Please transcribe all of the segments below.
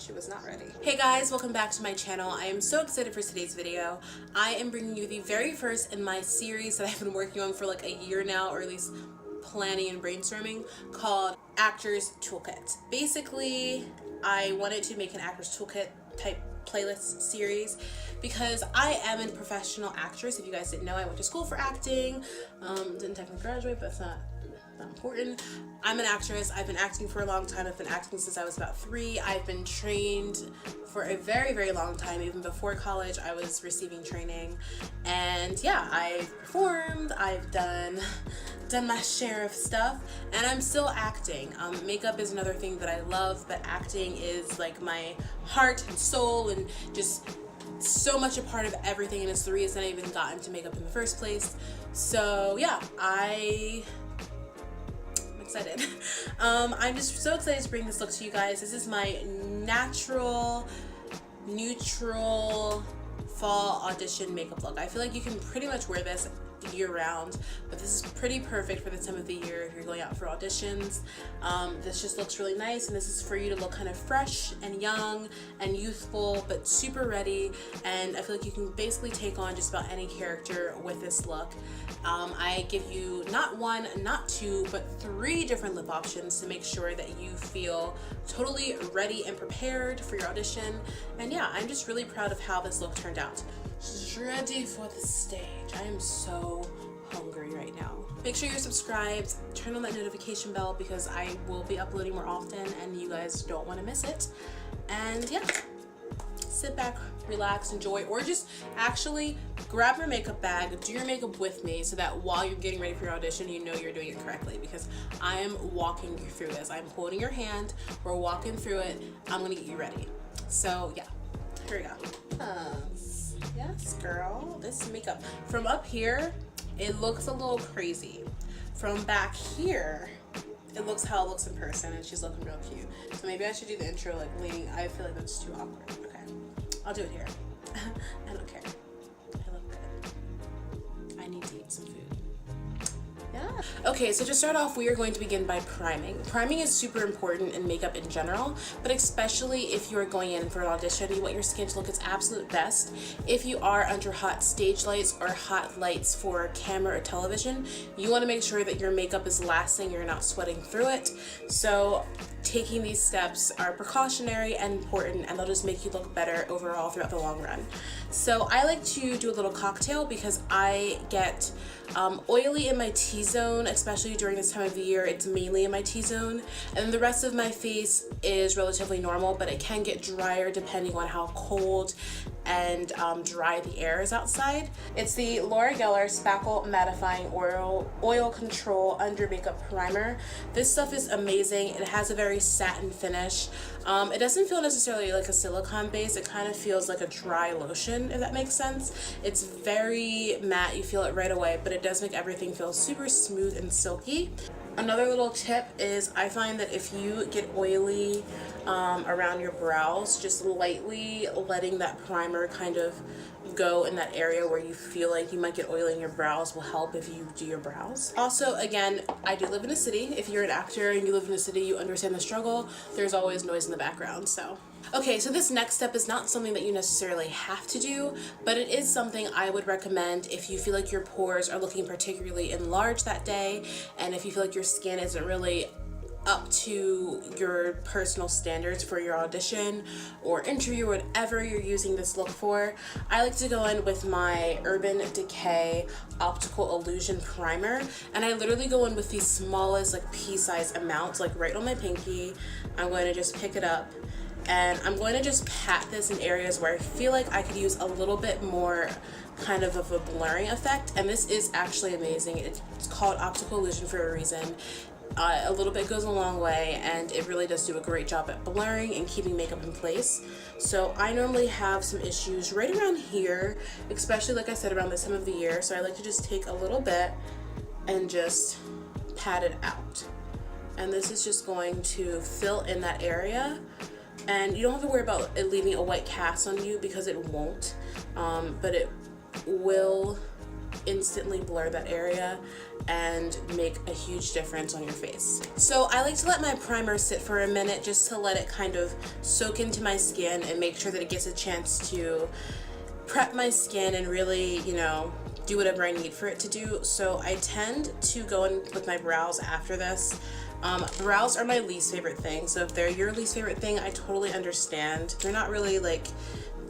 She was not ready. Hey guys, welcome back to my channel. I am so excited for today's video. I am bringing you the very first in my series that I've been working on for like a year now, or at least planning and brainstorming, called Actors Toolkit. Basically, I wanted to make an Actors Toolkit type playlist series because I am a professional actress. If you guys didn't know, I went to school for acting. Didn't technically graduate, but that's not important. I'm an actress. I've been acting for a long time. I've been acting since I was about 3. I've been trained for a very, very long time. Even before college, I was receiving training. And yeah, I've performed. I've done my share of stuff, and I'm still acting. Makeup is another thing that I love, but acting is like my heart and soul and just so much a part of everything, and it's the reason I even got into makeup in the first place. So yeah, I'm excited. I'm just so excited to bring this look to you guys. This is my natural, neutral fall audition makeup look. I feel like you can pretty much wear this year round, but this is pretty perfect for the time of the year if you're going out for auditions. This just looks really nice, and this is for you to look kind of fresh and young and youthful, but super ready. And I feel like you can basically take on just about any character with this look. I give you not 1, not 2, but 3 different lip options to make sure that you feel totally ready and prepared for your audition. And yeah, I'm just really proud of how this look turned out. She's ready for the stage. I am so hungry right now. Make sure you're subscribed, turn on that notification bell because I will be uploading more often and you guys don't want to miss it. And yeah, sit back, relax, enjoy, or just actually grab your makeup bag, do your makeup with me so that while you're getting ready for your audition, you know you're doing it correctly, because I am walking you through this. I'm holding your hand, we're walking through it, I'm gonna get you ready. So yeah, here we go. Yes, girl, this makeup. From up here, it looks a little crazy. From back here, it looks how it looks in person, and she's looking real cute. So maybe I should do the intro like leaning. I feel like that's too awkward. Okay, I'll do it here. I don't care. I look good. I need to eat some food. Yeah. Okay, so to start off, we are going to begin by priming. Priming is super important in makeup in general, but especially if you are going in for an audition, you want your skin to look its absolute best. If you are under hot stage lights or hot lights for camera or television, you want to make sure that your makeup is lasting, you're not sweating through it. So taking these steps are precautionary and important, and they'll just make you look better overall throughout the long run. So I like to do a little cocktail because I get oily in my T-zone, especially during this time of the year. It's mainly in my T-zone, and then the rest of my face is relatively normal, but it can get drier depending on how cold and dry the air is outside. It's the Gellar Spackle Mattifying Oil Control Under Makeup Primer. This stuff is amazing. It has a very satin finish. It doesn't feel necessarily like a silicone base. It kind of feels like a dry lotion, if that makes sense. It's very matte. You feel it right away, but it does make everything feel super smooth and silky. Another little tip is I find that if you get oily around your brows, just lightly letting that primer kind of go in that area where you feel like you might get oily in your brows will help if you do your brows. Also, again, I do live in a city. If you're an actor and you live in a city, you understand the struggle. There's always noise in the background, so. Okay, so this next step is not something that you necessarily have to do, but it is something I would recommend if you feel like your pores are looking particularly enlarged that day, and if you feel like your skin isn't really up to your personal standards for your audition or interview or whatever you're using this look for. I like to go in with my Urban Decay Optical Illusion Primer, and I literally go in with the smallest like pea-sized amounts, like right on my pinky. I'm going to just pick it up, and I'm going to just pat this in areas where I feel like I could use a little bit more kind of a blurring effect, and this is actually amazing. It's called Optical Illusion for a reason. A little bit goes a long way, and it really does do a great job at blurring and keeping makeup in place. So I normally have some issues right around here, especially like I said around this time of the year, so I like to just take a little bit and just pat it out. And this is just going to fill in that area, and you don't have to worry about it leaving a white cast on you because it won't, but it will instantly blur that area, and make a huge difference on your face. So I like to let my primer sit for a minute just to let it kind of soak into my skin and make sure that it gets a chance to prep my skin and really, you know, do whatever I need for it to do. So I tend to go in with my brows after this. Brows are my least favorite thing, so if they're your least favorite thing, I totally understand. If you're not really like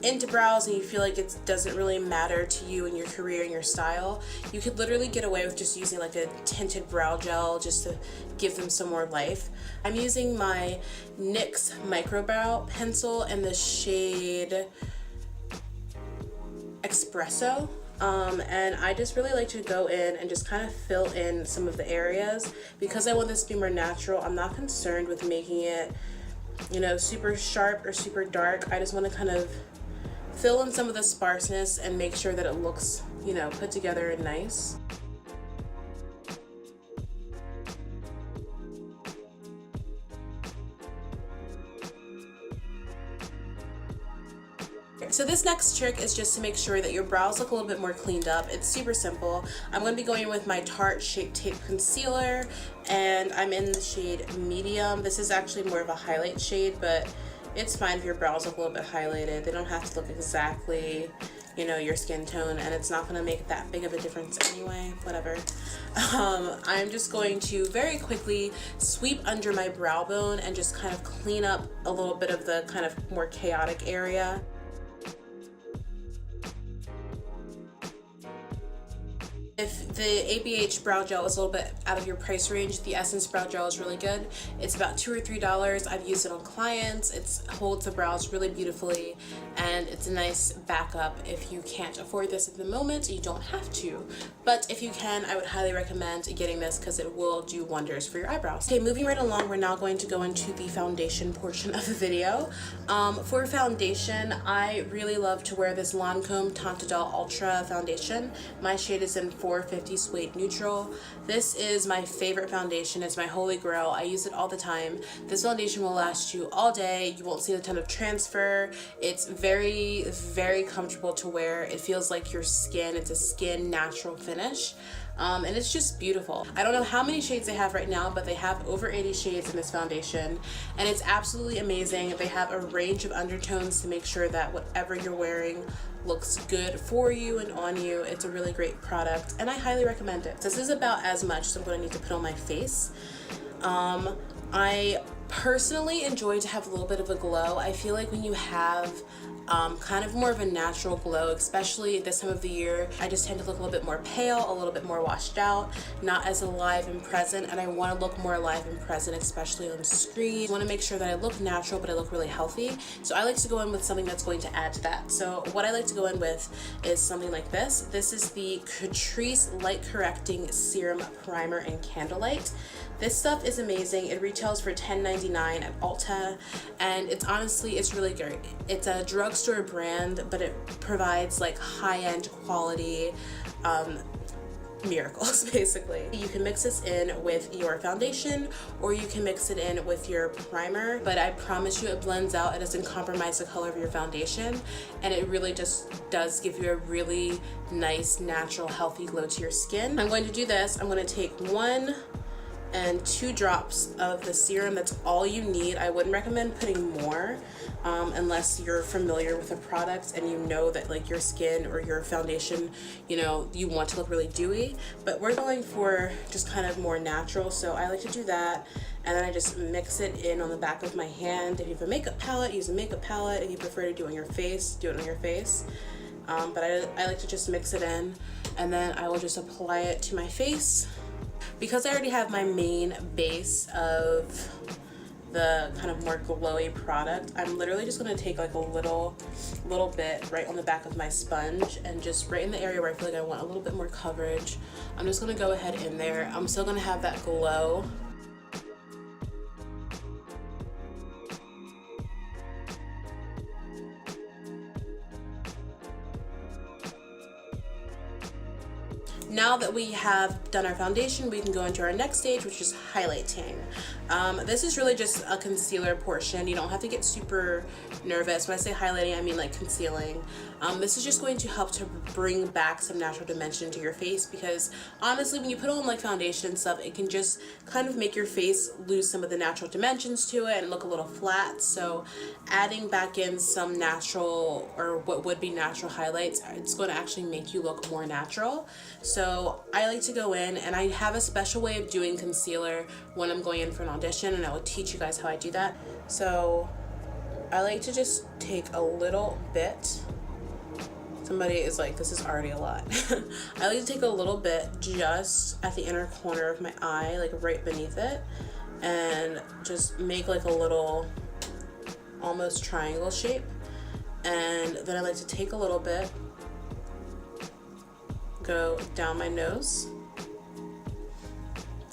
into brows and you feel like it doesn't really matter to you and your career and your style, you could literally get away with just using like a tinted brow gel just to give them some more life. I'm using my NYX Microbrow Pencil in the shade Espresso. And I just really like to go in and just kind of fill in some of the areas. Because I want this to be more natural, I'm not concerned with making it, you know, super sharp or super dark. I just want to kind of fill in some of the sparseness and make sure that it looks, you know, put together and nice. So this next trick is just to make sure that your brows look a little bit more cleaned up. It's super simple. I'm going to be going in with my Tarte Shape Tape Concealer, and I'm in the shade Medium. This is actually more of a highlight shade, but it's fine if your brows look a little bit highlighted. They don't have to look exactly, you know, your skin tone, and it's not going to make that big of a difference anyway, whatever. I'm just going to very quickly sweep under my brow bone and just kind of clean up a little bit of the kind of more chaotic area. If the ABH brow gel is a little bit out of your price range, the Essence brow gel is really good. It's about $2 or $3. I've used it on clients. It holds the brows really beautifully, and it's a nice backup if you can't afford this at the moment. You don't have to, but if you can, I would highly recommend getting this because it will do wonders for your eyebrows. Okay, moving right along, we're now going to go into the foundation portion of the video. For foundation, I really love to wear this Lancome Teint Ultra foundation. My shade is in 450 Suede Neutral. This is my favorite foundation. It's my holy grail. I use it all the time. This foundation will last you all day. You won't see a ton of transfer. It's very, very comfortable to wear. It feels like your skin. It's a skin natural finish. And it's just beautiful. I don't know how many shades they have right now, but they have over 80 shades in this foundation, and it's absolutely amazing. They have a range of undertones to make sure that whatever you're wearing looks good for you and on you. It's a really great product, and I highly recommend it. This is about as much as I'm going to need to put on my face. I personally enjoy to have a little bit of a glow. I feel like when you have kind of more of a natural glow, especially this time of the year, I just tend to look a little bit more pale, a little bit more washed out, not as alive and present, and I want to look more alive and present, especially on screen. I want to make sure that I look natural, but I look really healthy, so I like to go in with something that's going to add to that. So what I like to go in with is something like this. This is the Catrice Light Correcting Serum Primer in Candlelight. This stuff is amazing. It retails for $10.99 at Ulta, and it's really good. It's a drugstore brand, but it provides like high-end quality miracles, basically. You can mix this in with your foundation, or you can mix it in with your primer, but I promise you it blends out. It doesn't compromise the color of your foundation, and it really just does give you a really nice, natural, healthy glow to your skin. I'm going to do this. I'm going to take 1 and 2 drops of the serum. That's all you need. I wouldn't recommend putting more unless you're familiar with the product and you know that like your skin or your foundation, you know, you want to look really dewy, but we're going for just kind of more natural, so I like to do that, and then I just mix it in on the back of my hand. If you have a makeup palette, use a makeup palette. If you prefer to do it on your face, do it on your face. But I like to just mix it in, and then I will just apply it to my face. Because I already have my main base of the kind of more glowy product, I'm literally just going to take like a little bit right on the back of my sponge, and just right in the area where I feel like I want a little bit more coverage, I'm just going to go ahead in there. I'm still going to have that glow. Now that we have done our foundation, we can go into our next stage, which is highlighting. This is really just a concealer portion. You don't have to get super nervous. When I say highlighting, I mean like concealing. This is just going to help to bring back some natural dimension to your face, because honestly, when you put on like foundation and stuff, it can just kind of make your face lose some of the natural dimensions to it and look a little flat. So adding back in some natural, or what would be natural highlights, it's going to actually make you look more natural. So I like to go in, and I have a special way of doing concealer when I'm going in for an audition, and I will teach you guys how I do that. So I like to just take a little bit. Somebody is like, this is already a lot. I like to take a little bit just at the inner corner of my eye, like right beneath it, and just make like a little almost triangle shape. And then I like to take a little bit, go down my nose,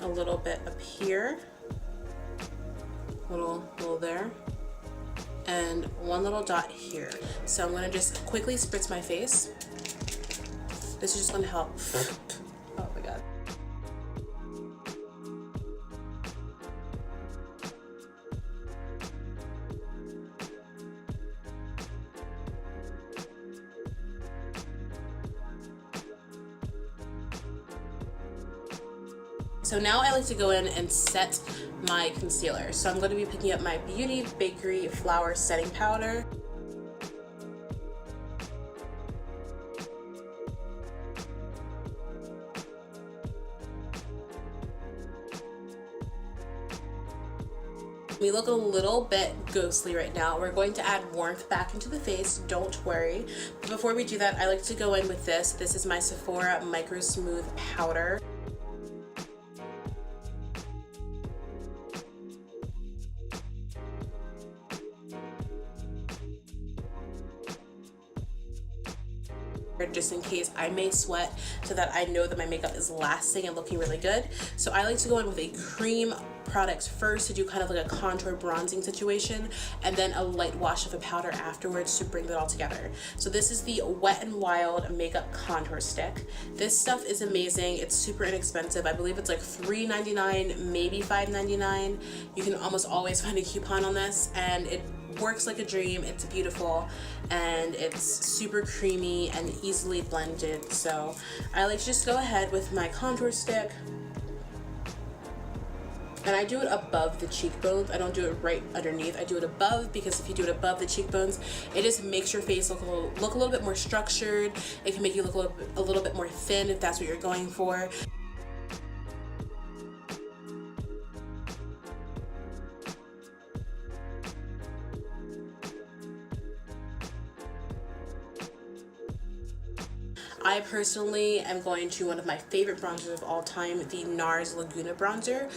a little bit up here, little there, and one little dot here. So I'm gonna just quickly spritz my face. This is just gonna help. Oh my god. So now I like to go in and set my concealer. So I'm going to be picking up my Beauty Bakerie Flour Setting Powder. We look a little bit ghostly right now. We're going to add warmth back into the face, don't worry. But before we do that, I like to go in with this. This is my Sephora MicroSmooth powder. Just in case I may sweat, so that I know that my makeup is lasting and looking really good. So I like to go in with a cream product first to do kind of like a contour bronzing situation, and then a light wash of a powder afterwards to bring that all together. So this is the Wet n Wild makeup contour stick. This stuff is amazing. It's super inexpensive. I believe it's like $3.99, maybe $5.99. You can almost always find a coupon on this, and it works like a dream. It's beautiful, and it's super creamy and easily blended. So I like to just go ahead with my contour stick, and I do it above the cheekbones. I don't do it right underneath. I do it above, because if you do it above the cheekbones, it just makes your face look a little bit more structured. It can make you look a little bit more thin if that's what you're going for. I personally am going to one of my favorite bronzers of all time, the NARS Laguna bronzer.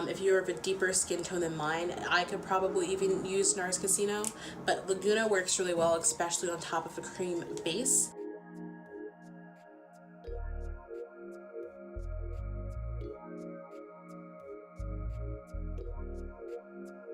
If you're of a deeper skin tone than mine, I could probably even use NARS Casino, but Laguna works really well, especially on top of a cream base.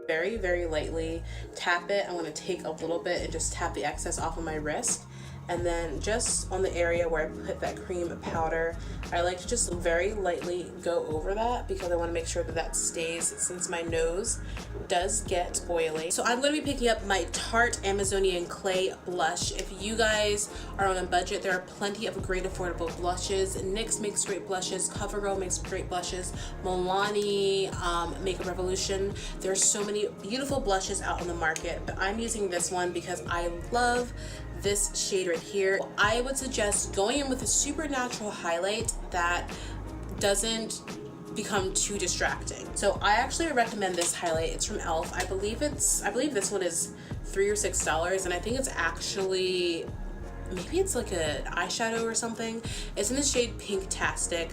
Very, very lightly tap it. I'm going to take a little bit and just tap the excess off of my wrist. And then just on the area where I put that cream powder, I like to just very lightly go over that, because I want to make sure that that stays, since my nose does get oily. So I'm going to be picking up my Tarte Amazonian Clay blush. If you guys are on a budget, there are plenty of great affordable blushes. NYX makes great blushes, CoverGirl makes great blushes, Milani, Makeup Revolution. There's so many beautiful blushes out on the market, but I'm using this one because I love this shade right here. I would suggest going in with a super natural highlight that doesn't become too distracting. So I actually recommend this highlight. It's from e.l.f. I believe this one is $3 or $6, and I think it's actually, maybe it's like an eyeshadow or something. It's in the shade Pinktastic.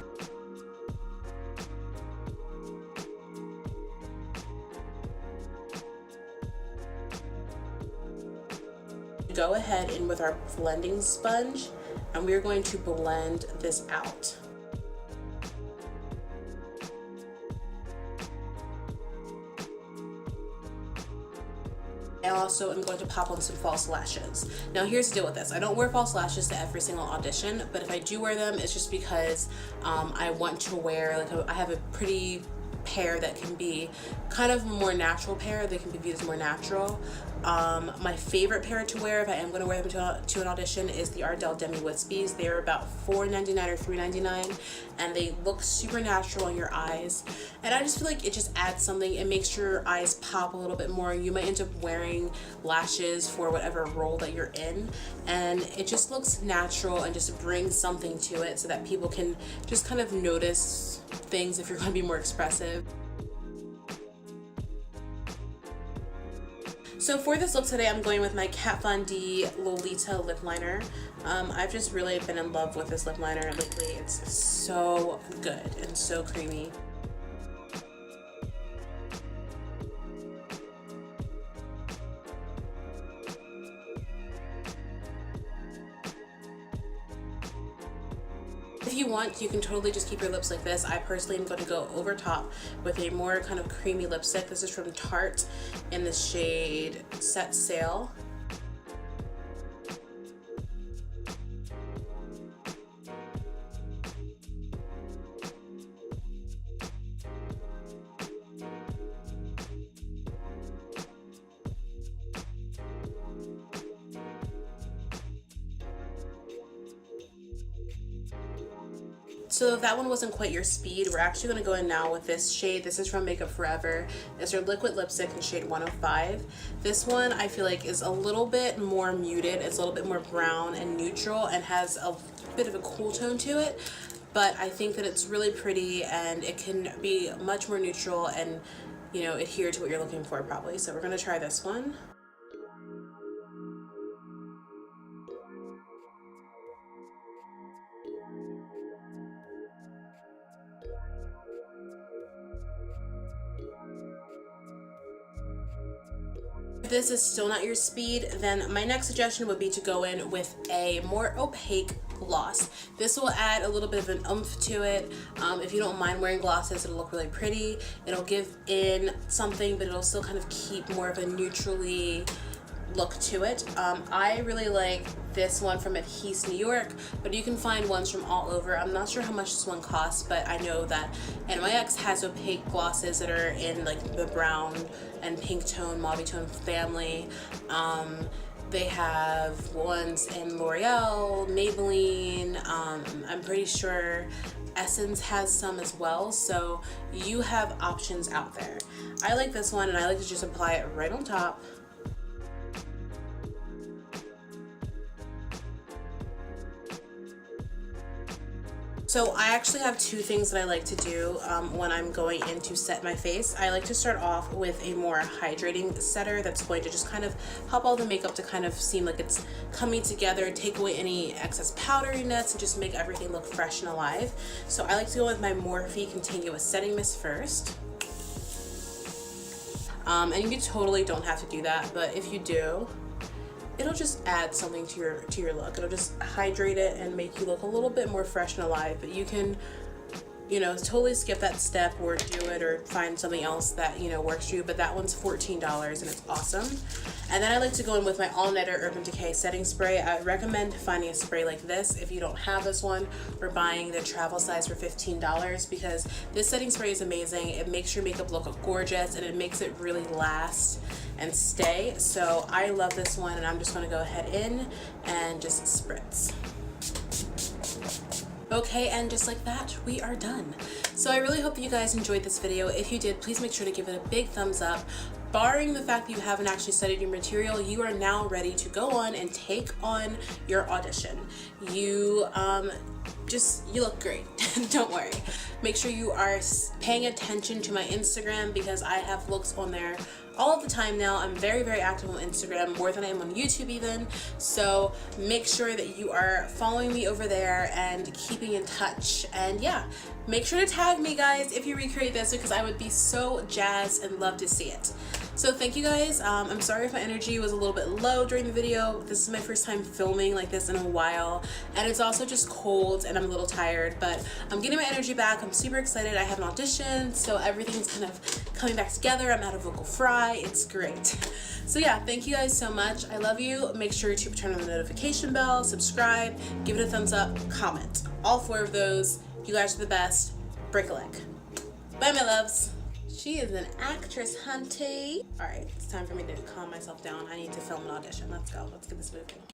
Go ahead in with our blending sponge, and we're going to blend this out. I also am going to pop on some false lashes. Now here's the deal with this. I don't wear false lashes to every single audition, but if I do wear them, it's just because I want to wear, like, I have a pretty pair that can be kind of a more natural pair. They can be viewed as more natural. My favorite pair to wear, if I am going to wear them to an audition, is the Ardell Demi Wispies. They're about $4.99 or $3.99, and they look super natural on your eyes. And I just feel like it just adds something. It makes your eyes pop a little bit more. You might end up wearing lashes for whatever role that you're in, and it just looks natural and just brings something to it so that people can just kind of notice things if you're going to be more expressive. So for this look today, I'm going with my Kat Von D Lolita lip liner. I've just really been in love with this lip liner lately. It's so good and so creamy. If you want, you can totally just keep your lips like this. I personally am going to go over top with a more kind of creamy lipstick. This is from Tarte in the shade Set Sail. So if that one wasn't quite your speed, we're actually going to go in now with this shade. This is from Makeup Forever. It's their liquid lipstick in shade 105. This one I feel like is a little bit more muted. It's a little bit more brown and neutral and has a bit of a cool tone to it. But I think that it's really pretty, and it can be much more neutral and, you know, adhere to what you're looking for probably. So we're going to try this one. If this is still not your speed, then my next suggestion would be to go in with a more opaque gloss. This will add a little bit of an oomph to it. If you don't mind wearing glosses, it'll look really pretty. It'll give in something, but it'll still kind of keep more of a neutrally look to it. I really like this one from Adhese New York, but you can find ones from all over. I'm not sure how much this one costs, but I know that NYX has opaque glosses that are in like the brown and pink tone, mauve tone family. They have ones in L'Oreal, Maybelline, I'm pretty sure Essence has some as well, so you have options out there. I like this one, and I like to just apply it right on top. So I actually have two things that I like to do when I'm going in to set my face. I like to start off with a more hydrating setter that's going to just kind of help all the makeup to kind of seem like it's coming together, take away any excess powderiness, and just make everything look fresh and alive. So I like to go with my Morphe Continuous Setting Mist first. And you totally don't have to do that, but if you do, it'll just add something to your look. It'll just hydrate it and make you look a little bit more fresh and alive. But you can, you know, totally skip that step or do it or find something else that, you know, works for you. But that one's $14 and it's awesome. And then I like to go in with my All Nighter Urban Decay setting spray. I would recommend finding a spray like this if you don't have this one, or buying the travel size for $15, because this setting spray is amazing. It makes your makeup look gorgeous, and it makes it really last and stay. So I love this one, and I'm just going to go ahead in and just spritz. Okay, and just like that, we are done. So I really hope that you guys enjoyed this video. If you did, please make sure to give it a big thumbs up. Barring the fact that you haven't actually studied your material, you are now ready to go on and take on your audition. You look great. Don't worry. Make sure you are paying attention to my Instagram, because I have looks on there all of the time now. I'm very, very active on Instagram, more than I am on YouTube even. So make sure that you are following me over there and keeping in touch. And yeah, make sure to tag me, guys, if you recreate this, because I would be so jazzed and love to see it. So thank you guys. I'm sorry if my energy was a little bit low during the video. This is my first time filming like this in a while, and it's also just cold and I'm a little tired, but I'm getting my energy back. I'm super excited. I have an audition, so everything's kind of coming back together. I'm at a vocal fry. It's great. So yeah, thank you guys so much. I love you. Make sure to turn on the notification bell, subscribe, give it a thumbs up, comment. All 4 of those. You guys are the best. Break a leg. Bye, my loves. She is an actress, hunty. All right, it's time for me to calm myself down. I need to film an audition. Let's go. Let's get this moving.